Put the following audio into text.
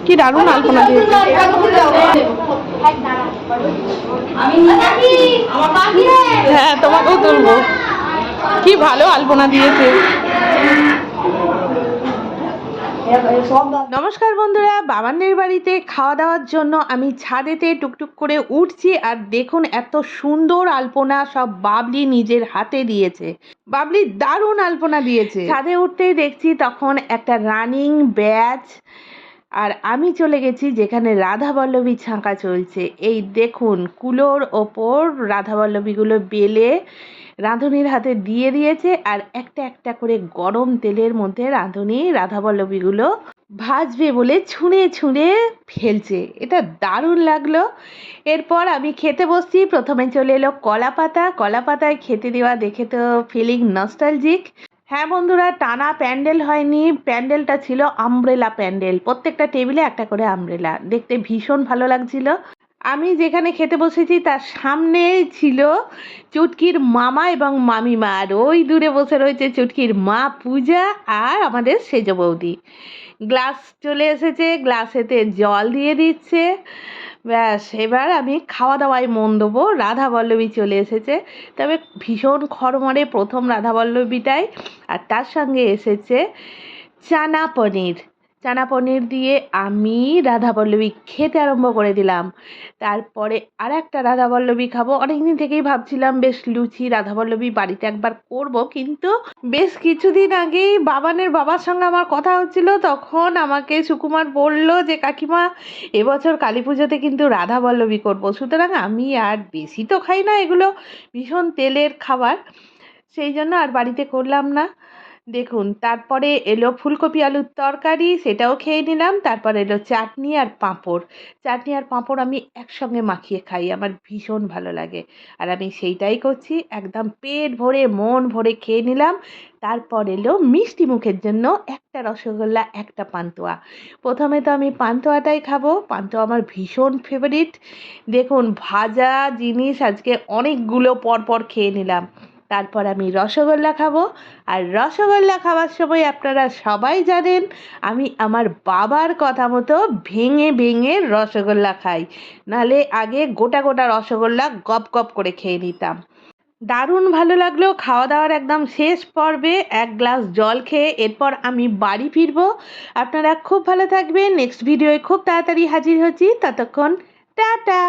কি দারুণ আলপনা দিয়েছে। হ্যাঁ, তোমাকেও তুলবো। কি ভালো আলপনা দিয়েছে। নমস্কার বন্ধুরা, বাবানের বাড়িতে খাওয়া দাওয়ার জন্য আমি ছাদেতে টুকটুক করে উঠছি। আর দেখুন এত সুন্দর আলপনা সব বাবলি নিজের হাতে দিয়েছে। বাবলি দারুণ আলপনা দিয়েছে। ছাদে উঠতেই দেখছি তখন একটা রানিং ব্যাচ, আর আমি চলে গেছি যেখানে রাধাবল্লভী ছাঁকা চলছে। এই দেখুন কুলোর ওপর রাধাবল্লভীগুলো বেলে রাঁধুনির হাতে দিয়ে দিয়েছে, আর একটা একটা করে গরম তেলের মধ্যে রাঁধুনি রাধাবল্লভীগুলো ভাজবে বলে ছুঁড়ে ছুঁড়ে ফেলছে। এটা দারুণ লাগলো। এরপর আমি খেতে বসছি। প্রথমে চলে এলো কলা পাতা। কলা পাতায় খেতে দেওয়া দেখে তো ফিলিং নস্টালজিক। হ্যাঁ বন্ধুরা, টানা প্যান্ডেল হয়নি, প্যান্ডেলটা ছিল আমব্রেলা প্যান্ডেল। প্রত্যেকটা টেবিলে একটা করে আমব্রেলা, দেখতে ভীষণ ভালো লাগছিল। আমি যেখানে খেতে বসেছি তার সামনেই ছিল চুটকির মামা এবং মামিমা, আর ওই দূরে বসে রয়েছে চুটকির মা পূজা আর আমাদের সেজ বৌদি। গ্লাস চলে এসেছে, গ্লাসেতে জল দিয়ে দিচ্ছে। ব্যাস, এবার আমি খাওয়া দাওয়ায় মন দেবো। রাধাবল্লভী চলে এসেছে, তবে ভীষণ খড়মড়ে প্রথম রাধাবল্লভীটাই। আর তার সঙ্গে এসেছে চানা পনির। চানা পনির দিয়ে আমি রাধাবল্লভী খেতে আরম্ভ করে দিলাম। তারপরে আর একটা রাধাবল্লভী খাবো। অনেকদিন থেকেই ভাবছিলাম বেশ লুচি রাধাবল্লভী বাড়িতে একবার করব, কিন্তু বেশ কিছুদিন আগেই বাবানের বাবার সঙ্গে আমার কথা হচ্ছিল। তখন আমাকে সুকুমার বলল যে কাকিমা এবছর কালী পুজোতে কিন্তু রাধাবল্লভী করবো। সুতরাং আমি আর বেশি তো খাই না, এগুলো ভীষণ তেলের খাবার, সেই জন্য আর বাড়িতে করলাম না। দেখুন, তারপরে এলো ফুলকপি আলুর তরকারি, সেটাও খেয়ে নিলাম। তারপর এলো চাটনি আর পাঁপড়। চাটনি আর পাঁপড় আমি একসঙ্গে মাখিয়ে খাই, আমার ভীষণ ভালো লাগে। আর আমি সেইটাই করছি, একদম পেট ভরে মন ভরে খেয়ে নিলাম। তারপর এলো মিষ্টি মুখের জন্য একটা রসগোল্লা, একটা পান্তুয়া। প্রথমে তো আমি পান্তুয়াটাই খাবো, পান্তুয়া আমার ভীষণ ফেভারিট। দেখুন, ভাজা জিনিস আজকে অনেকগুলো পরপর খেয়ে নিলাম। তারপর আমি রসগোল্লা খাবো। আর রসগোল্লা খাওয়ার সময় আপনারা সবাই জানেন আমি আমার বাবার কথা মতো ভেঙে ভেঙে রসগোল্লা খাই, নাহলে আগে গোটা গোটা রসগোল্লা গপ গপ করে খেয়ে নিতাম। দারুণ ভালো লাগলো। খাওয়া দাওয়ার একদম শেষ পর্বে এক গ্লাস জল খেয়ে এরপর আমি বাড়ি ফিরবো। আপনারা খুব ভালো থাকবেন। নেক্সট ভিডিওয়ে খুব তাড়াতাড়ি হাজির হচ্ছি, ততক্ষণ টাটা।